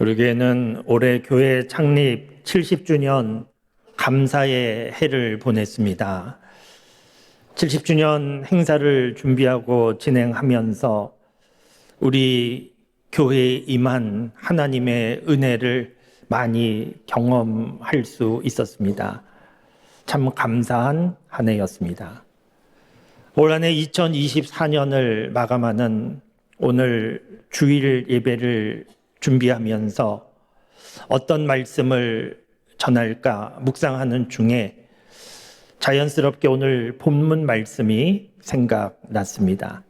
우리 교회는 올해 교회 창립 70주년 감사의 해를 보냈습니다. 70주년 행사를 준비하고 진행하면서 우리 교회에 임한 하나님의 은혜를 많이 경험할 수 있었습니다. 참 감사한 한 해였습니다. 올 한 해 2024년을 마감하는 오늘 주일 예배를 준비하면서 어떤 말씀을 전할까 묵상하는 중에 자연스럽게 오늘 본문 말씀이 생각났습니다.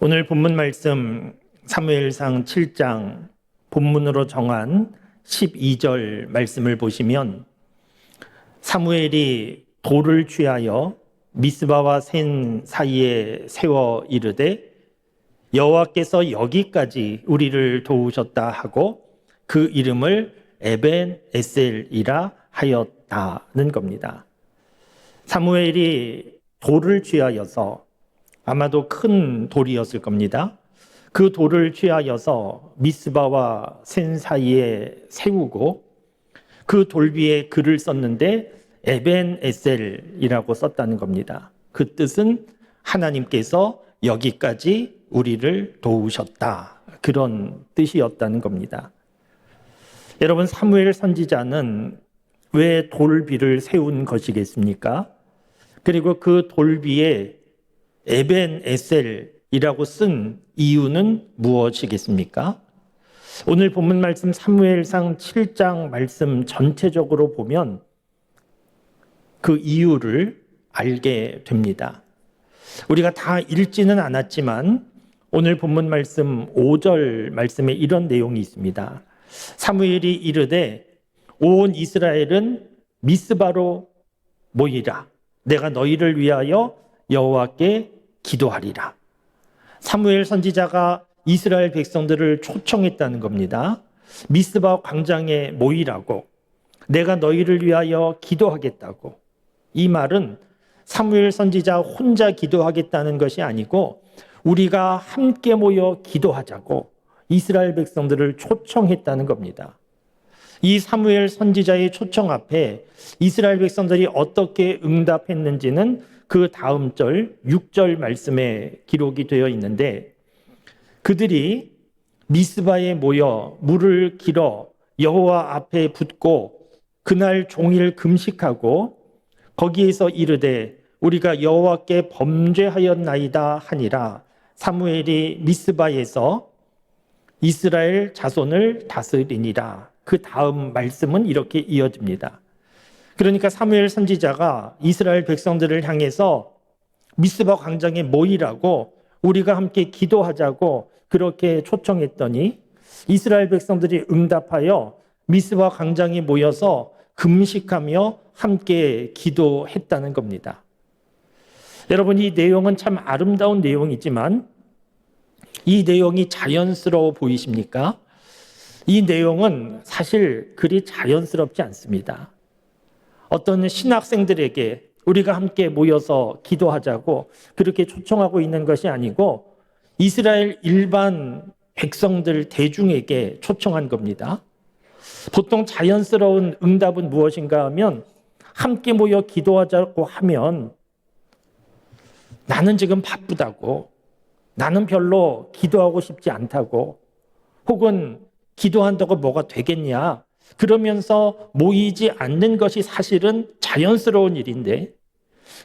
오늘 본문 말씀 사무엘상 7장 본문으로 정한 12절 말씀을 보시면 사무엘이 돌을 취하여 미스바와 센 사이에 세워 이르되 여호와께서 여기까지 우리를 도우셨다 하고 그 이름을 에벤 에셀이라 하였다는 겁니다. 사무엘이 돌을 취하여서 아마도 큰 돌이었을 겁니다. 그 돌을 취하여서 미스바와 센 사이에 세우고 그 돌 위에 글을 썼는데 에벤 에셀이라고 썼다는 겁니다. 그 뜻은 하나님께서 여기까지 우리를 도우셨다. 그런 뜻이었다는 겁니다. 여러분, 사무엘 선지자는 왜 돌비를 세운 것이겠습니까? 그리고 그 돌비에 에벤 에셀이라고 쓴 이유는 무엇이겠습니까? 오늘 본문 말씀 사무엘상 7장 말씀 전체적으로 보면 그 이유를 알게 됩니다. 우리가 다 읽지는 않았지만 오늘 본문 말씀 5절 말씀에 이런 내용이 있습니다. 사무엘이 이르되 온 이스라엘은 미스바로 모이라. 내가 너희를 위하여 여호와께 기도하리라. 사무엘 선지자가 이스라엘 백성들을 초청했다는 겁니다. 미스바 광장에 모이라고, 내가 너희를 위하여 기도하겠다고. 이 말은 사무엘 선지자 혼자 기도하겠다는 것이 아니고 우리가 함께 모여 기도하자고 이스라엘 백성들을 초청했다는 겁니다. 이 사무엘 선지자의 초청 앞에 이스라엘 백성들이 어떻게 응답했는지는 그 다음 절 6절 말씀에 기록이 되어 있는데, 그들이 미스바에 모여 물을 길어 여호와 앞에 붓고 그날 종일 금식하고 거기에서 이르되 우리가 여호와께 범죄하였나이다 하니라. 사무엘이 미스바에서 이스라엘 자손을 다스리니라. 그 다음 말씀은 이렇게 이어집니다. 그러니까 사무엘 선지자가 이스라엘 백성들을 향해서 미스바 광장에 모이라고, 우리가 함께 기도하자고 그렇게 초청했더니 이스라엘 백성들이 응답하여 미스바 광장에 모여서 금식하며 함께 기도했다는 겁니다. 여러분, 이 내용은 참 아름다운 내용이지만 이 내용이 자연스러워 보이십니까? 이 내용은 사실 그리 자연스럽지 않습니다. 어떤 신학생들에게 우리가 함께 모여서 기도하자고 그렇게 초청하고 있는 것이 아니고 이스라엘 일반 백성들 대중에게 초청한 겁니다. 보통 자연스러운 응답은 무엇인가 하면 함께 모여 기도하자고 하면 나는 지금 바쁘다고, 나는 별로 기도하고 싶지 않다고, 혹은 기도한다고 뭐가 되겠냐, 그러면서 모이지 않는 것이 사실은 자연스러운 일인데,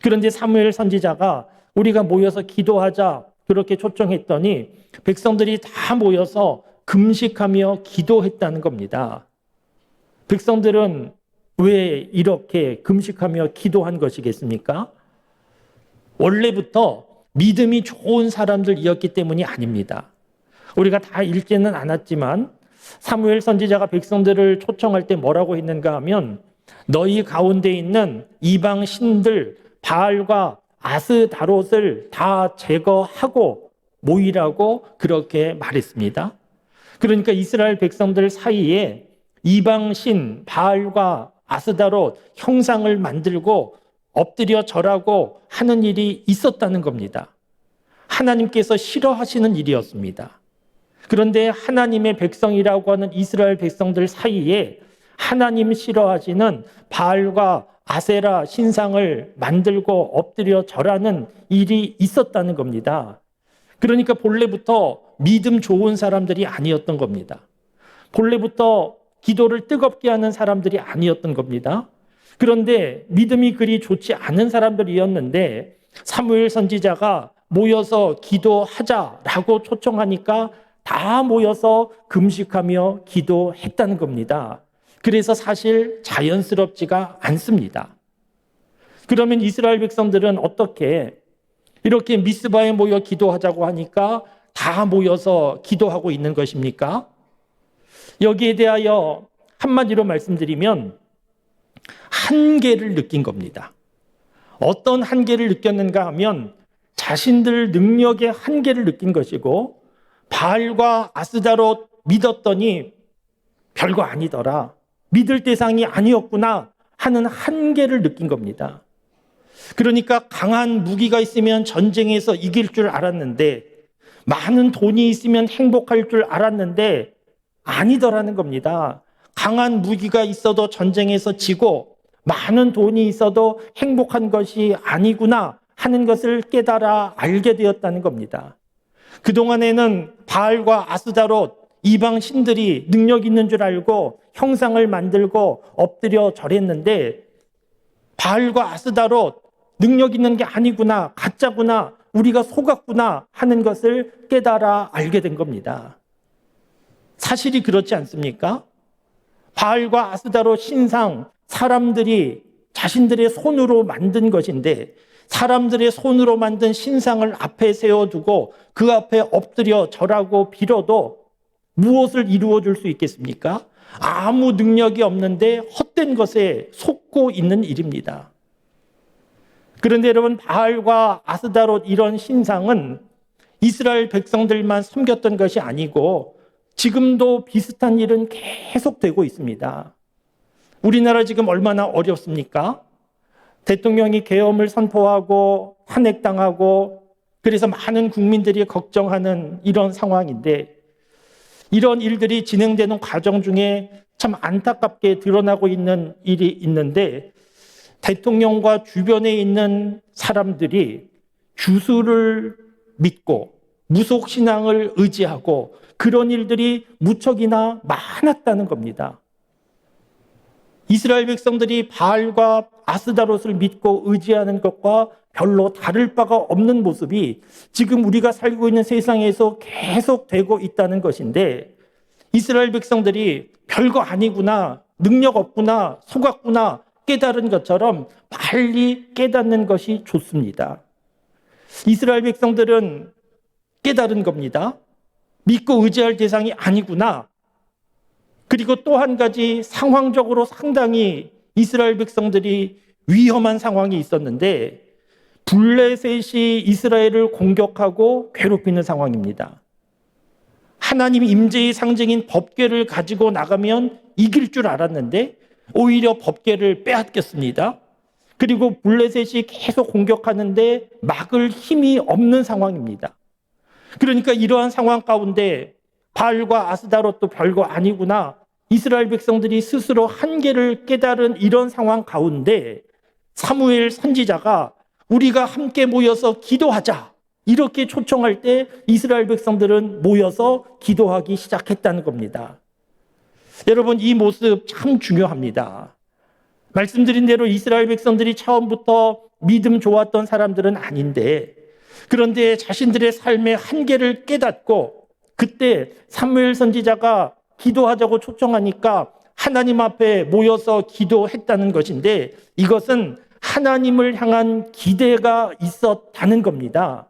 그런데 사무엘 선지자가 우리가 모여서 기도하자 그렇게 초청했더니 백성들이 다 모여서 금식하며 기도했다는 겁니다. 백성들은 왜 이렇게 금식하며 기도한 것이겠습니까? 원래부터 믿음이 좋은 사람들이었기 때문이 아닙니다. 우리가 다 읽지는 않았지만 사무엘 선지자가 백성들을 초청할 때 뭐라고 했는가 하면 너희 가운데 있는 이방 신들 바알과 아스다롯을 다 제거하고 모이라고 그렇게 말했습니다. 그러니까 이스라엘 백성들 사이에 이방신 바알과 아스다롯 형상을 만들고 엎드려 절하고 하는 일이 있었다는 겁니다. 하나님께서 싫어하시는 일이었습니다. 그런데 하나님의 백성이라고 하는 이스라엘 백성들 사이에 하나님 싫어하시는 바알과 아세라 신상을 만들고 엎드려 절하는 일이 있었다는 겁니다. 그러니까 본래부터 믿음 좋은 사람들이 아니었던 겁니다. 본래부터 기도를 뜨겁게 하는 사람들이 아니었던 겁니다. 그런데 믿음이 그리 좋지 않은 사람들이었는데 사무엘 선지자가 모여서 기도하자라고 초청하니까 다 모여서 금식하며 기도했다는 겁니다. 그래서 사실 자연스럽지가 않습니다. 그러면 이스라엘 백성들은 어떻게 이렇게 미스바에 모여 기도하자고 하니까 다 모여서 기도하고 있는 것입니까? 여기에 대하여 한마디로 말씀드리면 한계를 느낀 겁니다. 어떤 한계를 느꼈는가 하면 자신들 능력의 한계를 느낀 것이고 바알과 아스다롯 믿었더니 별거 아니더라. 믿을 대상이 아니었구나 하는 한계를 느낀 겁니다. 그러니까 강한 무기가 있으면 전쟁에서 이길 줄 알았는데 많은 돈이 있으면 행복할 줄 알았는데 아니더라는 겁니다. 강한 무기가 있어도 전쟁에서 지고 많은 돈이 있어도 행복한 것이 아니구나 하는 것을 깨달아 알게 되었다는 겁니다. 그동안에는 바알과 아스다롯 이방 신들이 능력 있는 줄 알고 형상을 만들고 엎드려 절했는데 바알과 아스다롯 능력 있는 게 아니구나, 가짜구나, 우리가 속았구나 하는 것을 깨달아 알게 된 겁니다. 사실이 그렇지 않습니까? 바알과 아스다롯 신상, 사람들이 자신들의 손으로 만든 것인데 사람들의 손으로 만든 신상을 앞에 세워두고 그 앞에 엎드려 절하고 빌어도 무엇을 이루어 줄 수 있겠습니까? 아무 능력이 없는데 헛된 것에 속고 있는 일입니다. 그런데 여러분, 바알과 아스다롯 이런 신상은 이스라엘 백성들만 섬겼던 것이 아니고 지금도 비슷한 일은 계속되고 있습니다. 우리나라 지금 얼마나 어렵습니까? 대통령이 계엄을 선포하고 탄핵당하고 그래서 많은 국민들이 걱정하는 이런 상황인데 이런 일들이 진행되는 과정 중에 참 안타깝게 드러나고 있는 일이 있는데 대통령과 주변에 있는 사람들이 주수를 믿고 무속신앙을 의지하고 그런 일들이 무척이나 많았다는 겁니다. 이스라엘 백성들이 바알과 아스다롯을 믿고 의지하는 것과 별로 다를 바가 없는 모습이 지금 우리가 살고 있는 세상에서 계속 되고 있다는 것인데 이스라엘 백성들이 별거 아니구나, 능력 없구나, 속았구나 깨달은 것처럼 빨리 깨닫는 것이 좋습니다. 이스라엘 백성들은 깨달은 겁니다. 믿고 의지할 대상이 아니구나. 그리고 또 한 가지 상황적으로 상당히 이스라엘 백성들이 위험한 상황이 있었는데 블레셋이 이스라엘을 공격하고 괴롭히는 상황입니다. 하나님 임재의 상징인 법궤를 가지고 나가면 이길 줄 알았는데 오히려 법궤를 빼앗겼습니다. 그리고 블레셋이 계속 공격하는데 막을 힘이 없는 상황입니다. 그러니까 이러한 상황 가운데 바알과 아스다롯도 별거 아니구나. 이스라엘 백성들이 스스로 한계를 깨달은 이런 상황 가운데 사무엘 선지자가 우리가 함께 모여서 기도하자 이렇게 초청할 때 이스라엘 백성들은 모여서 기도하기 시작했다는 겁니다. 여러분, 이 모습 참 중요합니다. 말씀드린 대로 이스라엘 백성들이 처음부터 믿음 좋았던 사람들은 아닌데 그런데 자신들의 삶의 한계를 깨닫고 그때 사무엘 선지자가 기도하자고 초청하니까 하나님 앞에 모여서 기도했다는 것인데 이것은 하나님을 향한 기대가 있었다는 겁니다.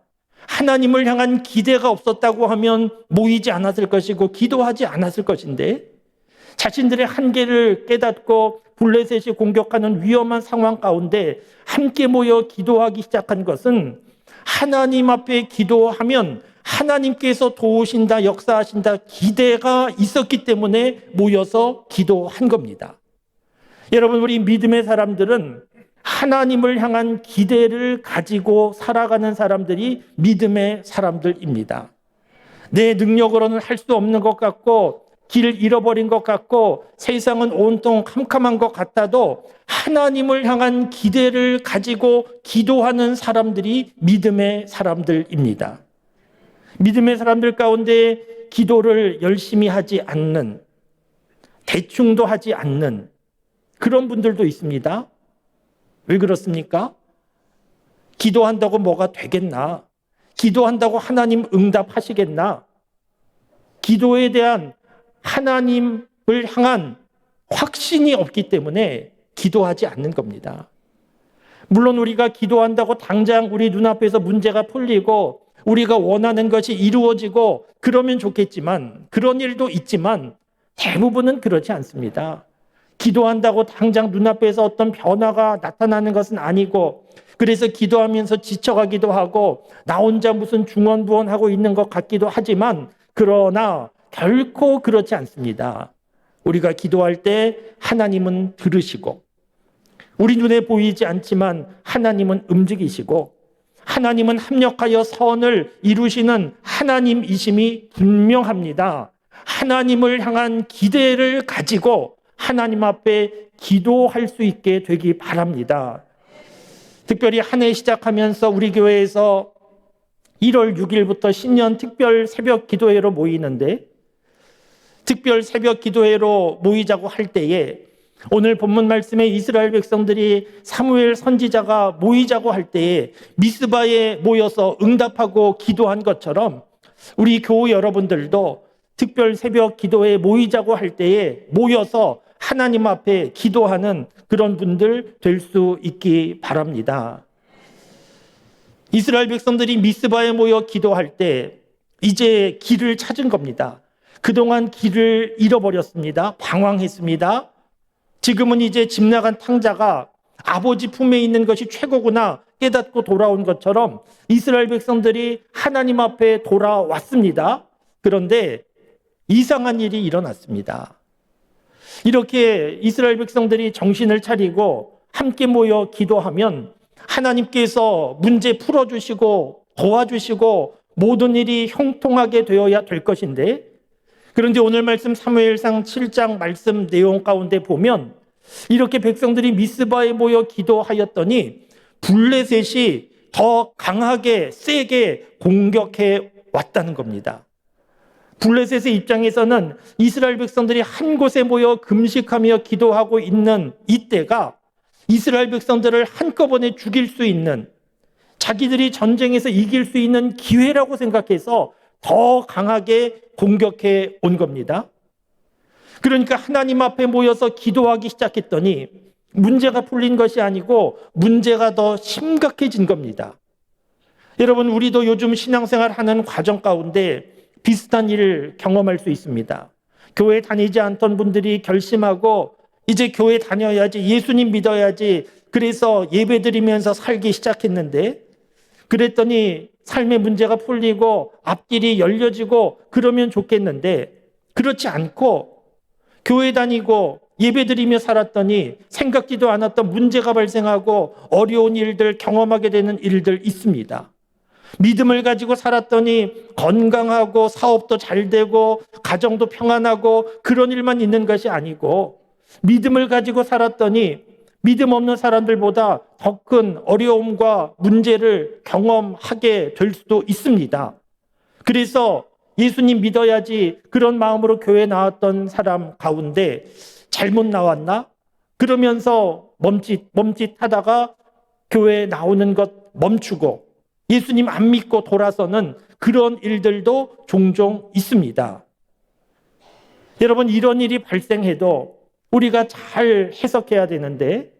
하나님을 향한 기대가 없었다고 하면 모이지 않았을 것이고 기도하지 않았을 것인데 자신들의 한계를 깨닫고 블레셋이 공격하는 위험한 상황 가운데 함께 모여 기도하기 시작한 것은 하나님 앞에 기도하면 하나님께서 도우신다, 역사하신다 기대가 있었기 때문에 모여서 기도한 겁니다. 여러분, 우리 믿음의 사람들은 하나님을 향한 기대를 가지고 살아가는 사람들이 믿음의 사람들입니다. 내 능력으로는 할 수 없는 것 같고 길 잃어버린 것 같고 세상은 온통 캄캄한 것 같아도 하나님을 향한 기대를 가지고 기도하는 사람들이 믿음의 사람들입니다. 믿음의 사람들 가운데 기도를 열심히 하지 않는, 대충도 하지 않는 그런 분들도 있습니다. 왜 그렇습니까? 기도한다고 뭐가 되겠나? 기도한다고 하나님 응답하시겠나? 기도에 대한 하나님을 향한 확신이 없기 때문에 기도하지 않는 겁니다. 물론 우리가 기도한다고 당장 우리 눈앞에서 문제가 풀리고 우리가 원하는 것이 이루어지고 그러면 좋겠지만, 그런 일도 있지만 대부분은 그렇지 않습니다. 기도한다고 당장 눈앞에서 어떤 변화가 나타나는 것은 아니고, 그래서 기도하면서 지쳐가기도 하고 나 혼자 무슨 중언부언하고 있는 것 같기도 하지만, 그러나 결코 그렇지 않습니다. 우리가 기도할 때 하나님은 들으시고, 우리 눈에 보이지 않지만 하나님은 움직이시고, 하나님은 합력하여 선을 이루시는 하나님이심이 분명합니다. 하나님을 향한 기대를 가지고 하나님 앞에 기도할 수 있게 되기 바랍니다. 특별히 한 해 시작하면서 우리 교회에서 1월 6일부터 신년 특별 새벽 기도회로 모이는데, 특별 새벽 기도회로 모이자고 할 때에 오늘 본문 말씀에 이스라엘 백성들이 사무엘 선지자가 모이자고 할 때에 미스바에 모여서 응답하고 기도한 것처럼 우리 교우 여러분들도 특별 새벽 기도회에 모이자고 할 때에 모여서 하나님 앞에 기도하는 그런 분들 될 수 있기 바랍니다. 이스라엘 백성들이 미스바에 모여 기도할 때 이제 길을 찾은 겁니다. 그동안 길을 잃어버렸습니다. 방황했습니다. 지금은 이제 집 나간 탕자가 아버지 품에 있는 것이 최고구나 깨닫고 돌아온 것처럼 이스라엘 백성들이 하나님 앞에 돌아왔습니다. 그런데 이상한 일이 일어났습니다. 이렇게 이스라엘 백성들이 정신을 차리고 함께 모여 기도하면 하나님께서 문제 풀어주시고 도와주시고 모든 일이 형통하게 되어야 될 것인데, 그런데 오늘 말씀 사무엘상 7장 말씀 내용 가운데 보면 이렇게 백성들이 미스바에 모여 기도하였더니 블레셋이 더 강하게 세게 공격해 왔다는 겁니다. 블레셋의 입장에서는 이스라엘 백성들이 한 곳에 모여 금식하며 기도하고 있는 이때가 이스라엘 백성들을 한꺼번에 죽일 수 있는, 자기들이 전쟁에서 이길 수 있는 기회라고 생각해서 더 강하게 공격해 온 겁니다. 그러니까 하나님 앞에 모여서 기도하기 시작했더니 문제가 풀린 것이 아니고 문제가 더 심각해진 겁니다. 여러분, 우리도 요즘 신앙생활 하는 과정 가운데 비슷한 일을 경험할 수 있습니다. 교회 다니지 않던 분들이 결심하고 이제 교회 다녀야지, 예수님 믿어야지, 그래서 예배드리면서 살기 시작했는데, 그랬더니 삶의 문제가 풀리고 앞길이 열려지고 그러면 좋겠는데, 그렇지 않고 교회 다니고 예배드리며 살았더니 생각지도 않았던 문제가 발생하고 어려운 일들 경험하게 되는 일들 있습니다. 믿음을 가지고 살았더니 건강하고 사업도 잘 되고 가정도 평안하고 그런 일만 있는 것이 아니고, 믿음을 가지고 살았더니 믿음 없는 사람들보다 더 큰 어려움과 문제를 경험하게 될 수도 있습니다. 그래서 예수님 믿어야지 그런 마음으로 교회 나왔던 사람 가운데 잘못 나왔나? 그러면서 멈칫하다가 교회 나오는 것 멈추고 예수님 안 믿고 돌아서는 그런 일들도 종종 있습니다. 여러분, 이런 일이 발생해도 우리가 잘 해석해야 되는데,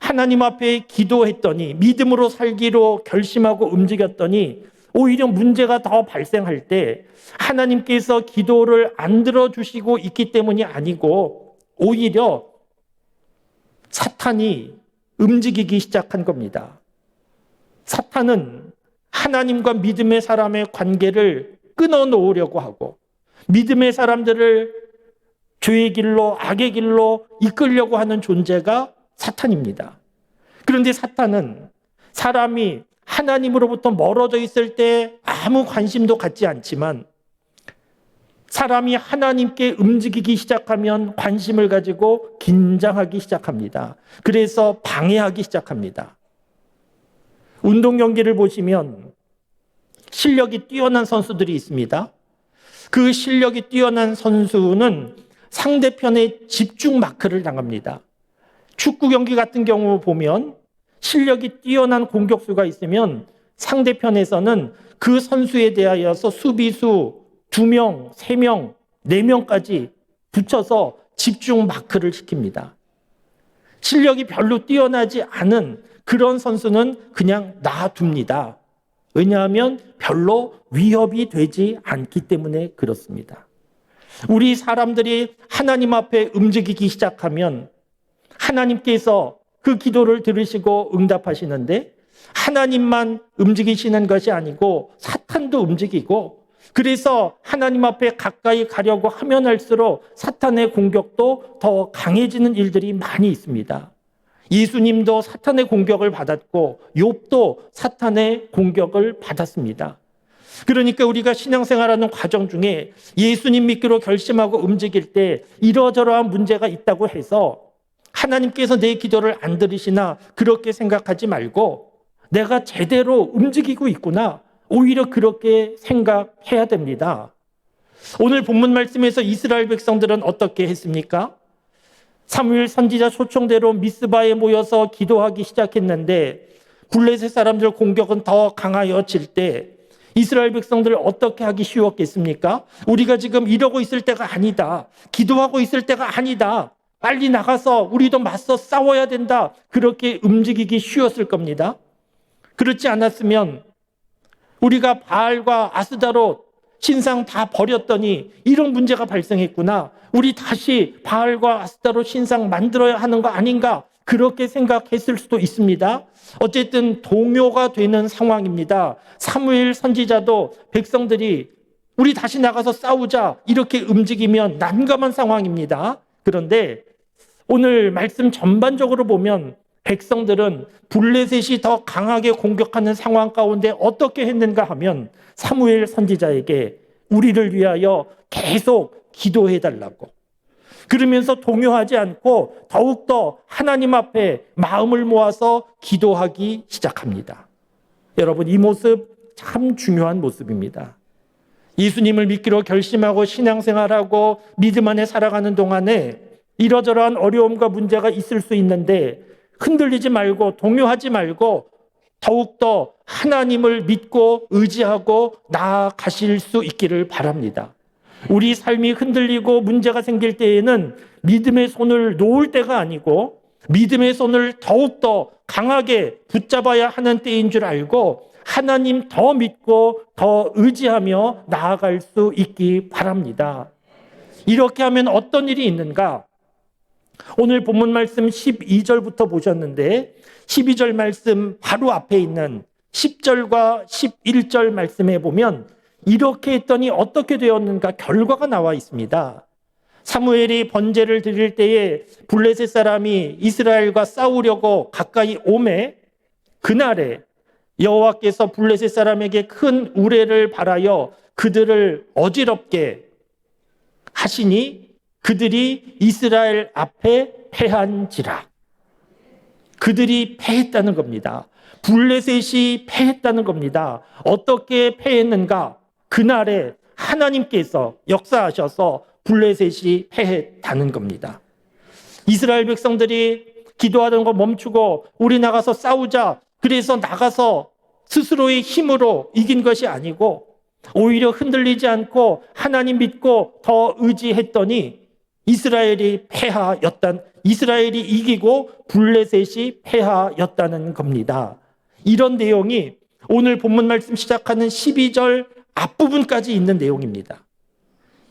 하나님 앞에 기도했더니 믿음으로 살기로 결심하고 움직였더니 오히려 문제가 더 발생할 때 하나님께서 기도를 안 들어주시고 있기 때문이 아니고 오히려 사탄이 움직이기 시작한 겁니다. 사탄은 하나님과 믿음의 사람의 관계를 끊어놓으려고 하고 믿음의 사람들을 죄의 길로, 악의 길로 이끌려고 하는 존재가 사탄입니다. 그런데 사탄은 사람이 하나님으로부터 멀어져 있을 때 아무 관심도 갖지 않지만 사람이 하나님께 움직이기 시작하면 관심을 가지고 긴장하기 시작합니다. 그래서 방해하기 시작합니다. 운동 경기를 보시면 실력이 뛰어난 선수들이 있습니다. 그 실력이 뛰어난 선수는 상대편의 집중 마크를 당합니다. 축구 경기 같은 경우 보면 실력이 뛰어난 공격수가 있으면 상대편에서는 그 선수에 대하여서 수비수 2명, 3명, 4명까지 붙여서 집중 마크를 시킵니다. 실력이 별로 뛰어나지 않은 그런 선수는 그냥 놔둡니다. 왜냐하면 별로 위협이 되지 않기 때문에 그렇습니다. 우리 사람들이 하나님 앞에 움직이기 시작하면 하나님께서 그 기도를 들으시고 응답하시는데 하나님만 움직이시는 것이 아니고 사탄도 움직이고 그래서 하나님 앞에 가까이 가려고 하면 할수록 사탄의 공격도 더 강해지는 일들이 많이 있습니다. 예수님도 사탄의 공격을 받았고 욥도 사탄의 공격을 받았습니다. 그러니까 우리가 신앙생활하는 과정 중에 예수님 믿기로 결심하고 움직일 때 이러저러한 문제가 있다고 해서 하나님께서 내 기도를 안 들으시나 그렇게 생각하지 말고 내가 제대로 움직이고 있구나. 오히려 그렇게 생각해야 됩니다. 오늘 본문 말씀에서 이스라엘 백성들은 어떻게 했습니까? 사무엘 선지자 초청대로 미스바에 모여서 기도하기 시작했는데 블레셋 사람들 공격은 더 강하여질 때 이스라엘 백성들 어떻게 하기 쉬웠겠습니까? 우리가 지금 이러고 있을 때가 아니다. 기도하고 있을 때가 아니다. 빨리 나가서 우리도 맞서 싸워야 된다. 그렇게 움직이기 쉬웠을 겁니다. 그렇지 않았으면 우리가 바알과 아스다롯 신상 다 버렸더니 이런 문제가 발생했구나. 우리 다시 바알과 아스다롯 신상 만들어야 하는 거 아닌가? 그렇게 생각했을 수도 있습니다. 어쨌든 동요가 되는 상황입니다. 사무엘 선지자도 백성들이 우리 다시 나가서 싸우자 이렇게 움직이면 난감한 상황입니다. 그런데 오늘 말씀 전반적으로 보면 백성들은 블레셋이 더 강하게 공격하는 상황 가운데 어떻게 했는가 하면 사무엘 선지자에게 우리를 위하여 계속 기도해달라고 그러면서 동요하지 않고 더욱더 하나님 앞에 마음을 모아서 기도하기 시작합니다. 여러분, 이 모습 참 중요한 모습입니다. 예수님을 믿기로 결심하고 신앙생활하고 믿음 안에 살아가는 동안에 이러저러한 어려움과 문제가 있을 수 있는데 흔들리지 말고 동요하지 말고 더욱더 하나님을 믿고 의지하고 나아가실 수 있기를 바랍니다. 우리 삶이 흔들리고 문제가 생길 때에는 믿음의 손을 놓을 때가 아니고 믿음의 손을 더욱더 강하게 붙잡아야 하는 때인 줄 알고 하나님 더 믿고 더 의지하며 나아갈 수 있기 바랍니다. 이렇게 하면 어떤 일이 있는가? 오늘 본문 말씀 12절부터 보셨는데 12절 말씀 바로 앞에 있는 10절과 11절 말씀에 보면 이렇게 했더니 어떻게 되었는가 결과가 나와 있습니다. 사무엘이 번제를 드릴 때에 블레셋 사람이 이스라엘과 싸우려고 가까이 오매 그날에 여호와께서 블레셋 사람에게 큰 우레를 발하여 그들을 어지럽게 하시니 그들이 이스라엘 앞에 패한지라. 그들이 패했다는 겁니다. 블레셋이 패했다는 겁니다. 어떻게 패했는가? 그날에 하나님께서 역사하셔서 블레셋이 패했다는 겁니다. 이스라엘 백성들이 기도하던 거 멈추고 우리 나가서 싸우자. 그래서 나가서 스스로의 힘으로 이긴 것이 아니고 오히려 흔들리지 않고 하나님 믿고 더 의지했더니 이스라엘이 이스라엘이 이기고 블레셋이 패하였다는 겁니다. 이런 내용이 오늘 본문 말씀 시작하는 12절 앞부분까지 있는 내용입니다.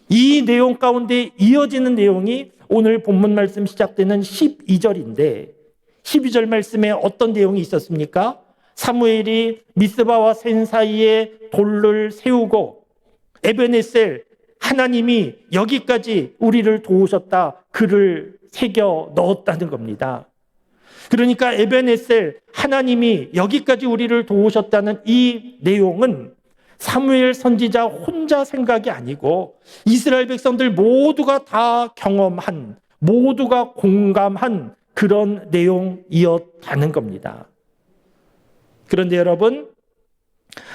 이 내용 가운데 이어지는 내용이 오늘 본문 말씀 시작되는 12절인데 12절 말씀에 어떤 내용이 있었습니까? 사무엘이 미스바와 센 사이에 돌을 세우고 에베네셀 하나님이 여기까지 우리를 도우셨다. 글을 새겨 넣었다는 겁니다. 그러니까 에베네셀 하나님이 여기까지 우리를 도우셨다는 이 내용은 사무엘 선지자 혼자 생각이 아니고 이스라엘 백성들 모두가 다 경험한, 모두가 공감한 그런 내용이었다는 겁니다. 그런데 여러분,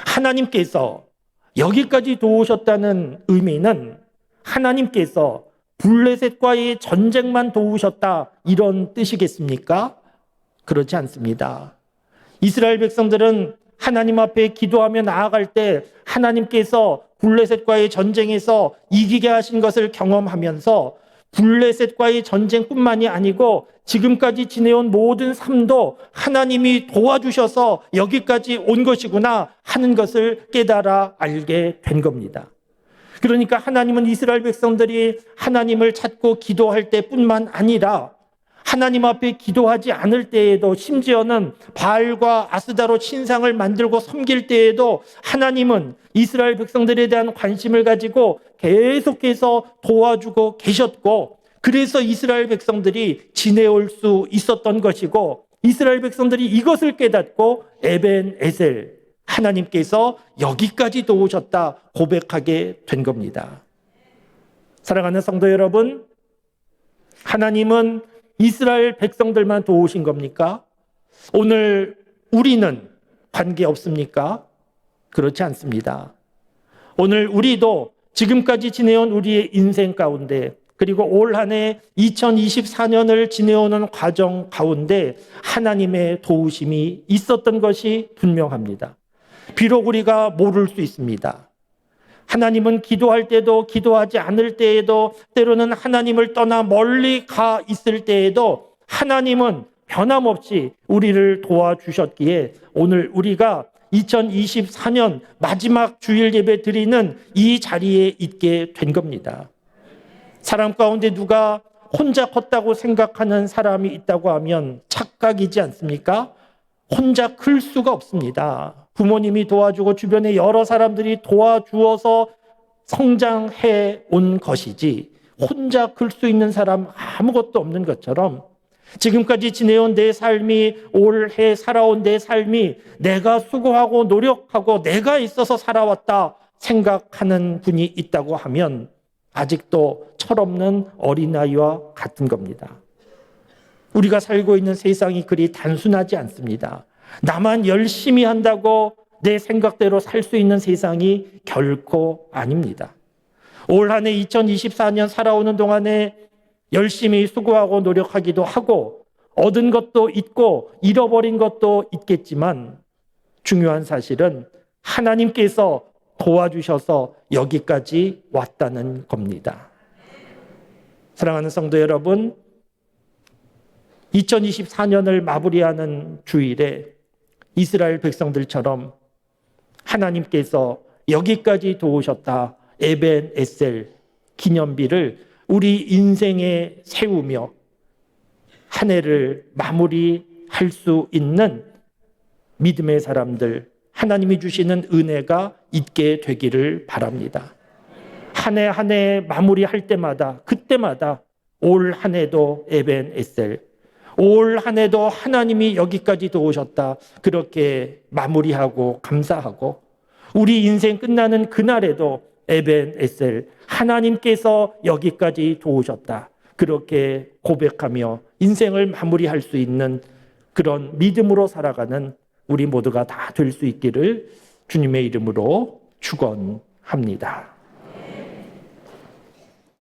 하나님께서 여기까지 도우셨다는 의미는 하나님께서 블레셋과의 전쟁만 도우셨다 이런 뜻이겠습니까? 그렇지 않습니다. 이스라엘 백성들은 하나님 앞에 기도하며 나아갈 때 하나님께서 블레셋과의 전쟁에서 이기게 하신 것을 경험하면서 블레셋과의 전쟁뿐만이 아니고 지금까지 지내온 모든 삶도 하나님이 도와주셔서 여기까지 온 것이구나 하는 것을 깨달아 알게 된 겁니다. 그러니까 하나님은 이스라엘 백성들이 하나님을 찾고 기도할 때뿐만 아니라 하나님 앞에 기도하지 않을 때에도, 심지어는 바알과 아스다로 신상을 만들고 섬길 때에도 하나님은 이스라엘 백성들에 대한 관심을 가지고 계속해서 도와주고 계셨고, 그래서 이스라엘 백성들이 지내올 수 있었던 것이고, 이스라엘 백성들이 이것을 깨닫고 에벤에셀, 하나님께서 여기까지 도우셨다 고백하게 된 겁니다. 사랑하는 성도 여러분, 하나님은 이스라엘 백성들만 도우신 겁니까? 오늘 우리는 관계 없습니까? 그렇지 않습니다. 오늘 우리도 지금까지 지내온 우리의 인생 가운데, 그리고 올 한 해 2024년을 지내오는 과정 가운데 하나님의 도우심이 있었던 것이 분명합니다. 비록 우리가 모를 수 있습니다. 하나님은 기도할 때도, 기도하지 않을 때에도, 때로는 하나님을 떠나 멀리 가 있을 때에도 하나님은 변함없이 우리를 도와주셨기에 오늘 우리가 2024년 마지막 주일 예배 드리는 이 자리에 있게 된 겁니다. 사람 가운데 누가 혼자 컸다고 생각하는 사람이 있다고 하면 착각이지 않습니까? 혼자 클 수가 없습니다. 부모님이 도와주고 주변에 여러 사람들이 도와주어서 성장해 온 것이지, 혼자 클 수 있는 사람 아무것도 없는 것처럼 지금까지 지내온 내 삶이, 올해 살아온 내 삶이 내가 수고하고 노력하고 내가 있어서 살아왔다 생각하는 분이 있다고 하면 아직도 철없는 어린아이와 같은 겁니다. 우리가 살고 있는 세상이 그리 단순하지 않습니다. 나만 열심히 한다고 내 생각대로 살 수 있는 세상이 결코 아닙니다. 올 한 해 2024년 살아오는 동안에 열심히 수고하고 노력하기도 하고 얻은 것도 있고 잃어버린 것도 있겠지만 중요한 사실은 하나님께서 도와주셔서 여기까지 왔다는 겁니다. 사랑하는 성도 여러분, 2024년을 마무리하는 주일에 이스라엘 백성들처럼 하나님께서 여기까지 도우셨다, 에벤에셀 기념비를 우리 인생에 세우며 한 해를 마무리할 수 있는 믿음의 사람들, 하나님이 주시는 은혜가 있게 되기를 바랍니다. 한 해 한 해 마무리할 때마다, 그때마다 올 한 해도 에벤에셀, 올 한 해도 하나님이 여기까지 도우셨다, 그렇게 마무리하고 감사하고, 우리 인생 끝나는 그날에도 에벤에셀, 하나님께서 여기까지 도우셨다, 그렇게 고백하며 인생을 마무리할 수 있는 그런 믿음으로 살아가는 우리 모두가 다 될 수 있기를 주님의 이름으로 축원합니다.